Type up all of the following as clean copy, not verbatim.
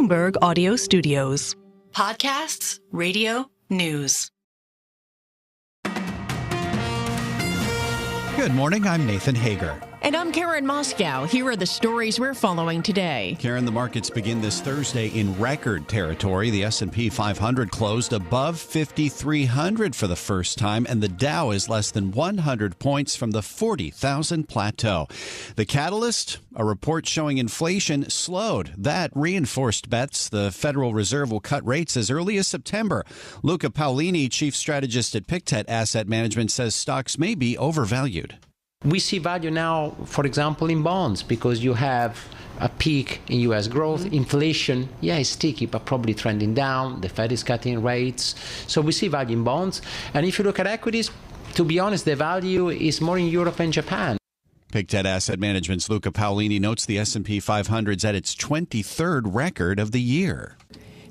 Bloomberg Audio Studios. Podcasts, radio, news. Good morning, I'm Nathan Hager. And I'm Karen Moscow. Here are the stories we're following today. Karen, the markets begin this Thursday in record territory. The S&P 500 closed above 5,300 for the first time, and the Dow is less than 100 points from the 40,000 plateau. The catalyst? A report showing inflation slowed. That reinforced bets the Federal Reserve will cut rates as early as September. Luca Paolini, chief strategist at Pictet Asset Management, says stocks may be overvalued. We see value now, for example, in bonds, because you have a peak in U.S. growth. Inflation, is sticky, but probably trending down. The Fed is cutting rates. So we see value in bonds. And if you look at equities, to be honest, the value is more in Europe and Japan. Pictet Asset Management's Luca Paolini notes the S&P 500's at its 23rd record of the year.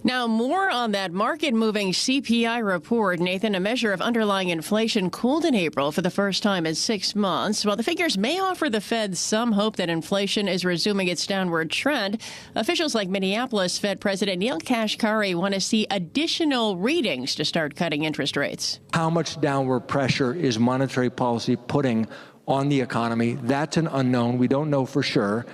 Now, more on that market-moving CPI report. Nathan, a measure of underlying inflation cooled in April for the first time in 6 months. While the figures may offer the Fed some hope that inflation is resuming its downward trend, officials like Minneapolis Fed President Neil Kashkari want to see additional readings to start cutting interest rates. How much downward pressure is monetary policy putting on the economy? That's an unknown. We don't know for sure.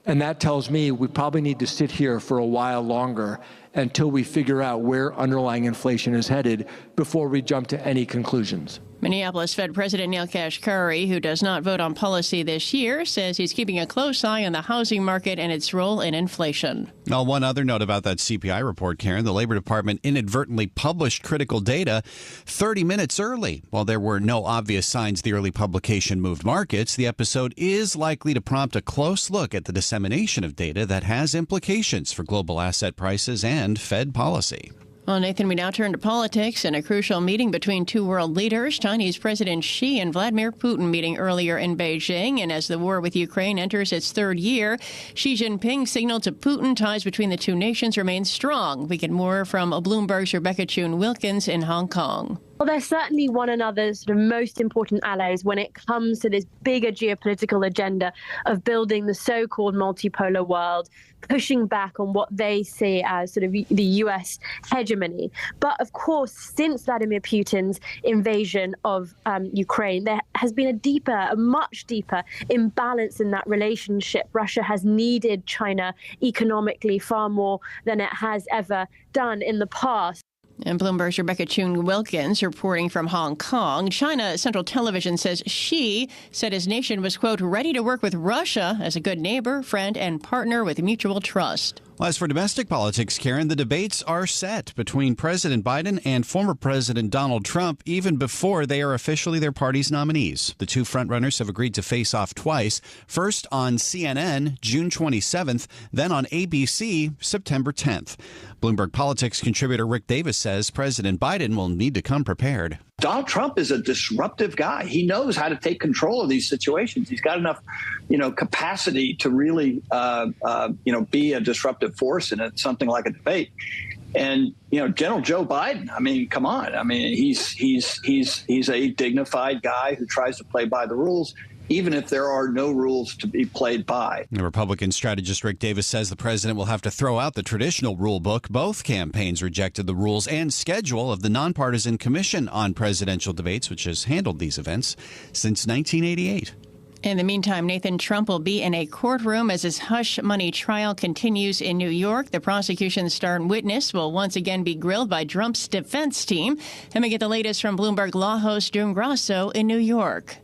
And that tells me we probably need to sit here for a while longer until we figure out where underlying inflation is headed before we jump to any conclusions. Minneapolis Fed President Neil Kashkari, who does not vote on policy this year, says he's keeping a close eye on the housing market and its role in inflation. Now, one other note about that CPI report, Karen. The Labor Department inadvertently published critical data 30 minutes early. While there were no obvious signs the early publication moved markets, the episode is likely to prompt a close look at the dissemination of data that has implications for global asset prices and Fed policy. Well, Nathan, we now turn to politics and a crucial meeting between two world leaders, Chinese President Xi and Vladimir Putin, meeting earlier in Beijing. And as the war with Ukraine enters its third year, Xi Jinping signaled to Putin ties between the two nations remain strong. We get more from Bloomberg's Rebecca Chun-Wilkins in Hong Kong. Well, they're certainly one another's sort of most important allies when it comes to this bigger geopolitical agenda of building the so-called multipolar world, pushing back on what they see as sort of the U.S. hegemony. But of course, since Vladimir Putin's invasion of Ukraine, there has been a much deeper imbalance in that relationship. Russia has needed China economically far more than it has ever done in the past. And Bloomberg's Rebecca Chun-Wilkins reporting from Hong Kong. China Central Television says Xi said his nation was, quote, ready to work with Russia as a good neighbor, friend, and partner with mutual trust. Well, as for domestic politics, Karen, the debates are set between President Biden and former President Donald Trump even before they are officially their party's nominees. The two frontrunners have agreed to face off twice, first on CNN, June 27th, then on ABC, September 10th. Bloomberg Politics contributor Rick Davis says President Biden will need to come prepared. Donald Trump is a disruptive guy. He knows how to take control of these situations. He's got enough, capacity to really, be a disruptive force in something like a debate. And, General Joe Biden, I mean, come on. I mean, he's a dignified guy who tries to play by the rules, even if there are no rules to be played by. The Republican strategist Rick Davis says the president will have to throw out the traditional rule book. Both campaigns rejected the rules and schedule of the Nonpartisan Commission on Presidential Debates, which has handled these events since 1988. In the meantime, Nathan, Trump will be in a courtroom as his hush money trial continues in New York. The prosecution's star witness will once again be grilled by Trump's defense team. And we get the latest from Bloomberg law host June Grasso in New York.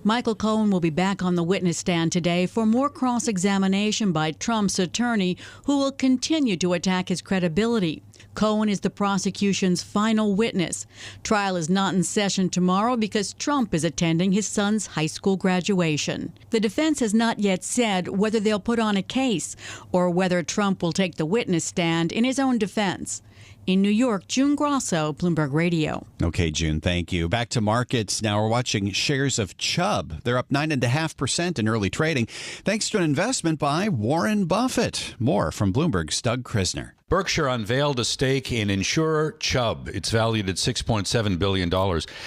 Michael Cohen will be back on the witness stand today for more cross-examination by Trump's attorney, who will continue to attack his credibility. Cohen is the prosecution's final witness. Trial is not in session tomorrow because Trump is attending his son's high school graduation. The defense has not yet said whether they'll put on a case or whether Trump will take the witness stand in his own defense. In New York, June Grosso, Bloomberg Radio. Okay, June, thank you. Back to markets. Now we're watching shares of Chubb. They're up 9.5% in early trading, thanks to an investment by Warren Buffett. More from Bloomberg's Doug Krisner. Berkshire unveiled a stake in insurer Chubb. It's valued at $6.7 billion.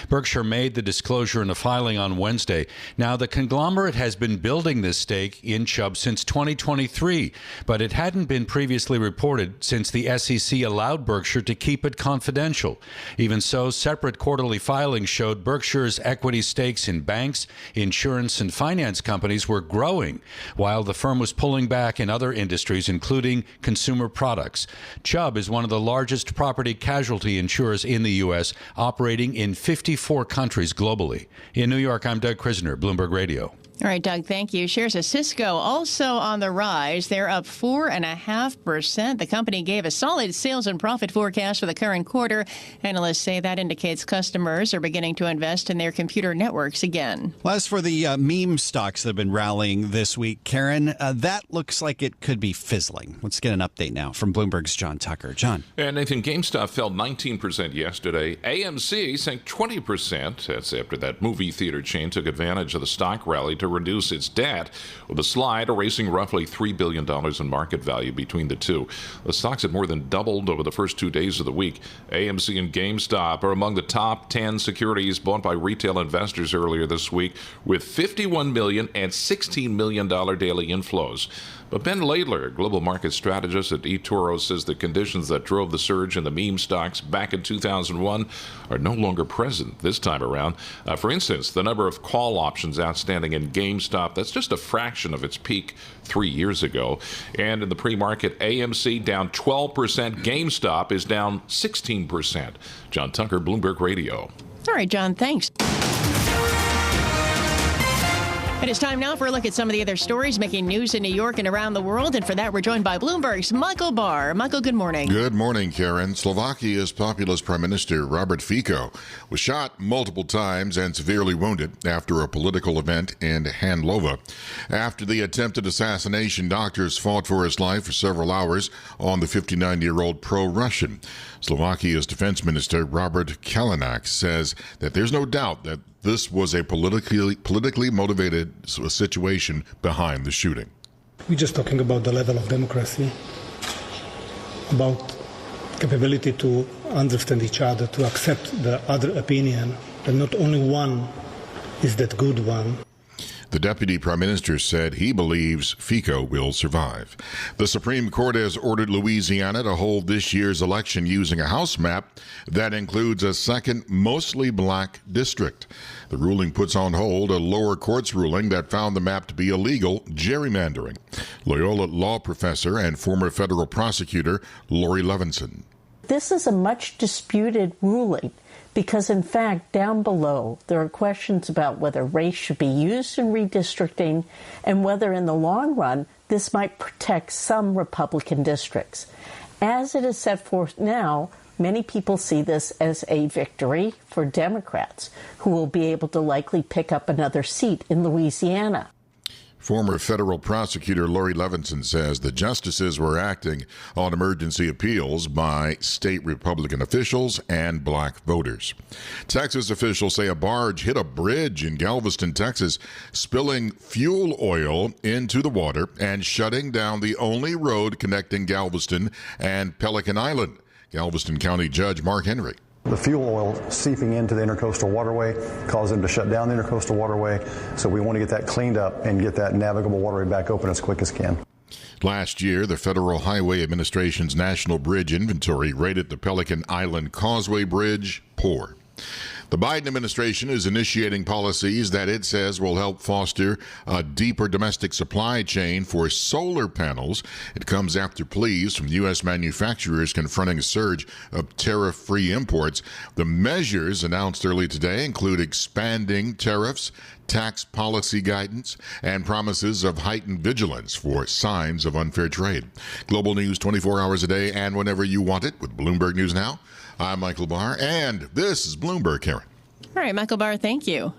Berkshire made the disclosure in a filing on Wednesday. Now, the conglomerate has been building this stake in Chubb since 2023, but it hadn't been previously reported since the SEC allowed Berkshire to keep it confidential. Even so, separate quarterly filings showed Berkshire's equity stakes in banks, insurance, and finance companies were growing, while the firm was pulling back in other industries, including consumer products. Chubb is one of the largest property casualty insurers in the U.S., operating in 54 countries globally. In New York, I'm Doug Krisner, Bloomberg Radio. All right, Doug, thank you. Shares of Cisco also on the rise. They're up 4.5%. The company gave a solid sales and profit forecast for the current quarter. Analysts say that indicates customers are beginning to invest in their computer networks again. Well, as for the meme stocks that have been rallying this week, Karen, that looks like it could be fizzling. Let's get an update now from Bloomberg's John Tucker. John. And Nathan, GameStop fell 19% yesterday. AMC sank 20%. That's after that movie theater chain took advantage of the stock rally to reduce its debt, with a slide erasing roughly $3 billion in market value between the two. The stocks had more than doubled over the first 2 days of the week. AMC and GameStop are among the top 10 securities bought by retail investors earlier this week, with $51 million and $16 million daily inflows. But Ben Laidler, global market strategist at eToro, says the conditions that drove the surge in the meme stocks back in 2001 are no longer present this time around. For instance, the number of call options outstanding in GameStop, that's just a fraction of its peak 3 years ago. And in the pre-market, AMC down 12%, GameStop is down 16%. John Tucker, Bloomberg Radio. All right, John, thanks. It is time now for a look at some of the other stories making news in New York and around the world. And for that, we're joined by Bloomberg's Michael Barr. Michael, good morning. Good morning, Karen. Slovakia's populist Prime Minister Robert Fico was shot multiple times and severely wounded after a political event in Handlova. After the attempted assassination, doctors fought for his life for several hours on the 59-year-old pro-Russian. Slovakia's defense minister Robert Kalinak says that there's no doubt that this was a politically motivated situation behind the shooting. We're just talking about the level of democracy, about capability to understand each other, to accept the other opinion, that not only one is that good one. The deputy prime minister said he believes Fico will survive. The Supreme Court has ordered Louisiana to hold this year's election using a House map that includes a second mostly black district. The ruling puts on hold a lower court's ruling that found the map to be illegal gerrymandering. Loyola law professor and former federal prosecutor Lori Levinson. This is a much disputed ruling, because, in fact, down below, there are questions about whether race should be used in redistricting and whether, in the long run, this might protect some Republican districts. As it is set forth now, many people see this as a victory for Democrats, who will be able to likely pick up another seat in Louisiana. Former federal prosecutor Lori Levinson says the justices were acting on emergency appeals by state Republican officials and black voters. Texas officials say a barge hit a bridge in Galveston, Texas, spilling fuel oil into the water and shutting down the only road connecting Galveston and Pelican Island. Galveston County Judge Mark Henry. The fuel oil seeping into the intercoastal waterway caused them to shut down the intercoastal waterway, so we want to get that cleaned up and get that navigable waterway back open as quick as can. Last year, the Federal Highway Administration's National Bridge Inventory rated the Pelican Island Causeway Bridge poor. The Biden administration is initiating policies that it says will help foster a deeper domestic supply chain for solar panels. It comes after pleas from U.S. manufacturers confronting a surge of tariff-free imports. The measures announced early today include expanding tariffs, tax policy guidance, and promises of heightened vigilance for signs of unfair trade. Global news 24 hours a day and whenever you want it with Bloomberg News Now. I'm Michael Barr, and this is Bloomberg, Karen. All right, Michael Barr, thank you.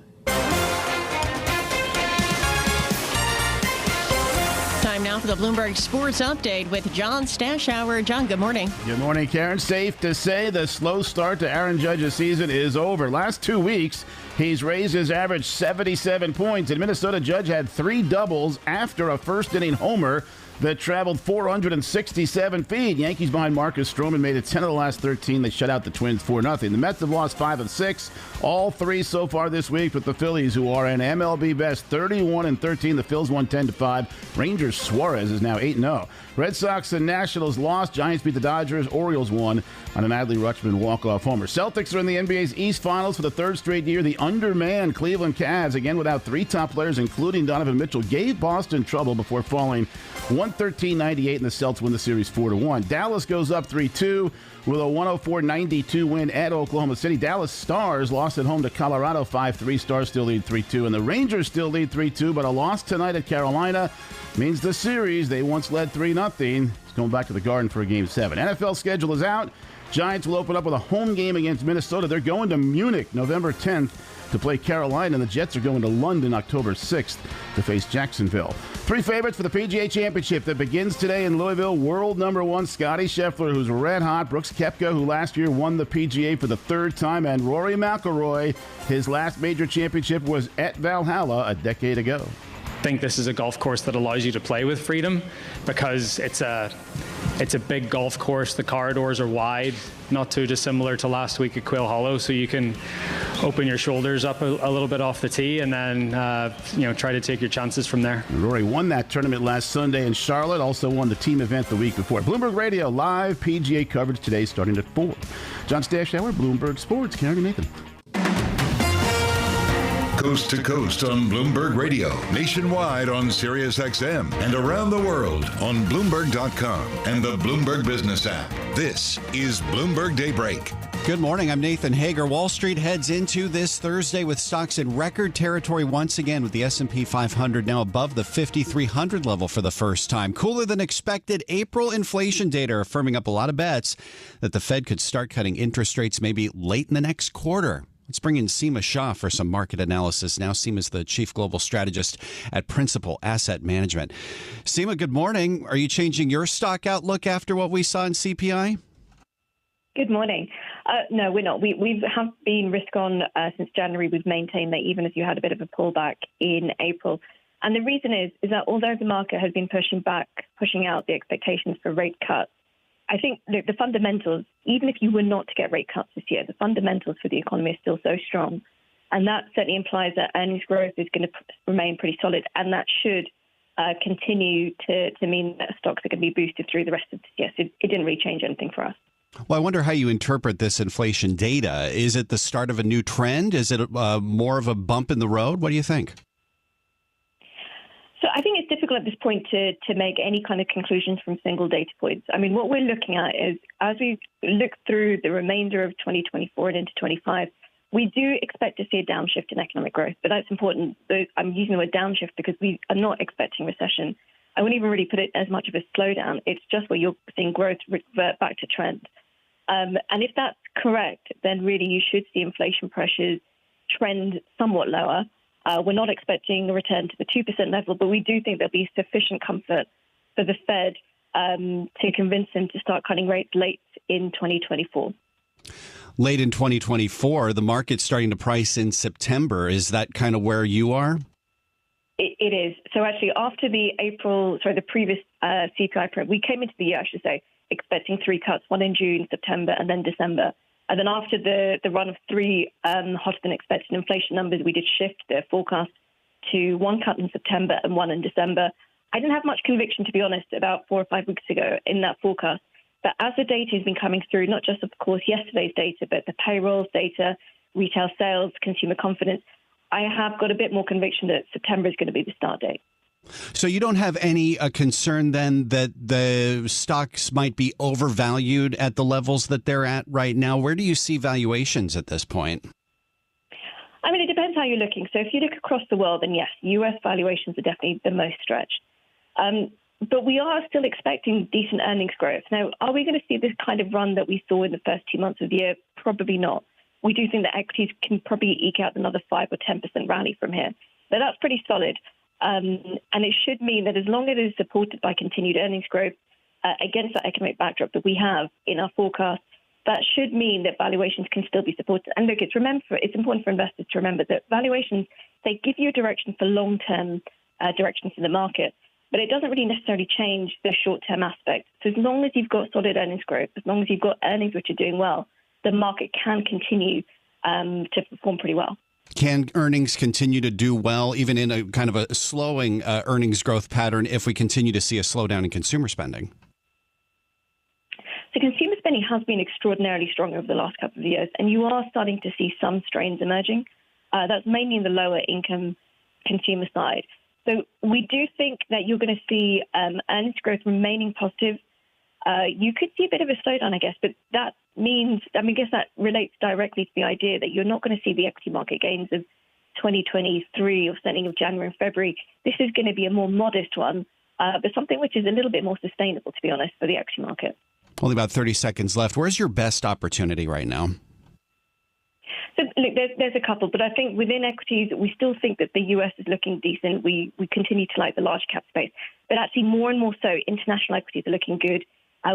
Time now now for the Bloomberg Sports Update with John Stashower. John, good morning. Good morning, Karen. Safe to say the slow start to Aaron Judge's season is over. Last 2 weeks, he's raised his average 77 points. In Minnesota, Judge had 3 doubles after a first-inning homer that traveled 467 feet. Yankees behind Marcus Stroman made it 10 of the last 13. They shut out the Twins 4-0. The Mets have lost 5 of 6, all 3 so far this week, with the Phillies, who are an MLB best 31-13. The Phils won 10-5. Rangers Suarez is now 8-0. Red Sox and Nationals lost. Giants beat the Dodgers. Orioles won on an Adley Rutschman walk-off homer. Celtics are in the NBA's East Finals for the 3rd straight year. The undermanned Cleveland Cavs, again without 3 top players, including Donovan Mitchell, gave Boston trouble before falling 113-98, and the Celtics win the series 4-1. Dallas goes up 3-2 with a 104-92 win at Oklahoma City. Dallas Stars lost at home to Colorado 5-3. Stars still lead 3-2, and the Rangers still lead 3-2, but a loss tonight at Carolina means the series they once led 3-0 is going back to the Garden for a Game 7. NFL schedule is out. Giants will open up with a home game against Minnesota. They're going to Munich November 10th to play Carolina, and the Jets are going to London October 6th to face Jacksonville. 3 favorites for the PGA Championship that begins today in Louisville. World number 1, Scotty Scheffler, who's red hot. Brooks Koepka, who last year won the PGA for the 3rd time. And Rory McIlroy, his last major championship was at Valhalla a decade ago. I think this is a golf course that allows you to play with freedom because it's a big golf course. The corridors are wide, not too dissimilar to last week at Quail Hollow, so you can open your shoulders up a little bit off the tee and then try to take your chances from there. Rory won that tournament last Sunday in Charlotte, also won the team event the week before. Bloomberg Radio live PGA coverage today starting at 4. John Stashower, Bloomberg Sports. Karen and Nathan. Coast to coast on Bloomberg Radio, nationwide on Sirius XM, and around the world on Bloomberg.com and the Bloomberg Business app. This is Bloomberg Daybreak. Good morning. I'm Nathan Hager. Wall Street heads into this Thursday with stocks in record territory once again, with the S&P 500 now above the 5,300 level for the first time. Cooler than expected April inflation data are firming up a lot of bets that the Fed could start cutting interest rates maybe late in the next quarter. Let's bring in Seema Shah for some market analysis. Now, Seema's the chief global strategist at Principal Asset Management. Seema, good morning. Are you changing your stock outlook after what we saw in CPI? Good morning. No, we're not. We have been risk on since January. We've maintained that even as you had a bit of a pullback in April. And the reason is that although the market has been pushing out the expectations for rate cuts, I think the fundamentals, even if you were not to get rate cuts this year, the fundamentals for the economy are still so strong. And that certainly implies that earnings growth is going to remain pretty solid. And that should continue to mean that stocks are going to be boosted through the rest of this year. So it didn't really change anything for us. Well, I wonder how you interpret this inflation data. Is it the start of a new trend? Is it more of a bump in the road? What do you think? So I think it's difficult at this point to make any kind of conclusions from single data points. I mean, what we're looking at is as we look through the remainder of 2024 and into 25, we do expect to see a downshift in economic growth. But that's important. I'm using the word downshift because we are not expecting recession. I wouldn't even really put it as much of a slowdown. It's just where you're seeing growth revert back to trend. And if that's correct, then really you should see inflation pressures trend somewhat lower. We're not expecting a return to the 2% level, but we do think there'll be sufficient comfort for the Fed to convince them to start cutting rates late in 2024. Late in 2024, the market's starting to price in September. Is that kind of where you are? It is. So actually, after the previous CPI print, we came into the year, I should say, expecting 3 cuts, one in June, September, and then December. And then after the run of 3 hotter than expected inflation numbers, we did shift the forecast to 1 cut in September and 1 in December. I didn't have much conviction, to be honest, about 4 or 5 weeks ago in that forecast. But as the data has been coming through, not just, of course, yesterday's data, but the payrolls data, retail sales, consumer confidence, I have got a bit more conviction that September is going to be the start date. So you don't have any concern then that the stocks might be overvalued at the levels that they're at right now? Where do you see valuations at this point? I mean, it depends how you're looking. So if you look across the world, then yes, U.S. valuations are definitely the most stretched. But we are still expecting decent earnings growth. Now, are we going to see this kind of run that we saw in the first 2 months of the year? Probably not. We do think that equities can probably eke out another 5 or 10% rally from here. But that's pretty solid. And it should mean that as long as it is supported by continued earnings growth against that economic backdrop that we have in our forecast, that should mean that valuations can still be supported. And look, it's important for investors to remember that valuations, they give you a direction for long-term directions in the market, but it doesn't really necessarily change the short-term aspect. So as long as you've got solid earnings growth, as long as you've got earnings which are doing well, the market can continue to perform pretty well. Can earnings continue to do well, even in a kind of a slowing earnings growth pattern, if we continue to see a slowdown in consumer spending? So consumer spending has been extraordinarily strong over the last couple of years, and you are starting to see some strains emerging. That's mainly in the lower income consumer side. So we do think that you're going to see earnings growth remaining positive. You could see a bit of a slowdown, I guess, but that means, I guess that relates directly to the idea that you're not going to see the equity market gains of 2023 or certainly of January and February. This is going to be a more modest one, but something which is a little bit more sustainable, to be honest, for the equity market. Only about 30 seconds left. Where's your best opportunity right now? So, look, there's a couple, but I think within equities, we still think that the US is looking decent. We continue to like the large cap space, but actually more and more so, international equities are looking good.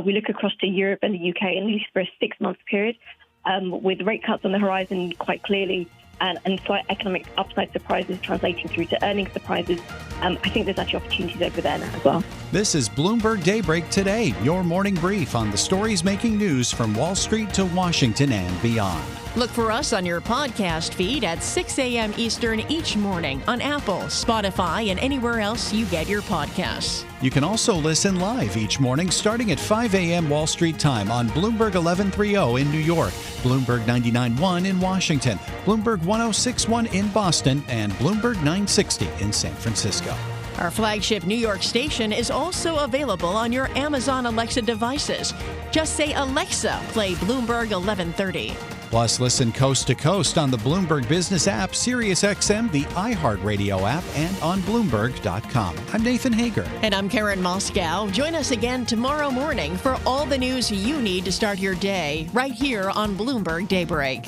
We look across to Europe and the UK, at least for a 6-month period, with rate cuts on the horizon quite clearly and slight economic upside surprises translating through to earnings surprises. I think there's actually opportunities over there now as well. This is Bloomberg Daybreak Today, your morning brief on the stories making news from Wall Street to Washington and beyond. Look for us on your podcast feed at 6 a.m. Eastern each morning on Apple, Spotify, and anywhere else you get your podcasts. You can also listen live each morning starting at 5 a.m. Wall Street time on Bloomberg 1130 in New York, Bloomberg 99.1 in Washington, Bloomberg 106.1 in Boston, and Bloomberg 960 in San Francisco. Our flagship New York station is also available on your Amazon Alexa devices. Just say, Alexa, play Bloomberg 1130. Plus, listen coast to coast on the Bloomberg Business app, SiriusXM, the iHeartRadio app, and on Bloomberg.com. I'm Nathan Hager. And I'm Karen Moscow. Join us again tomorrow morning for all the news you need to start your day right here on Bloomberg Daybreak.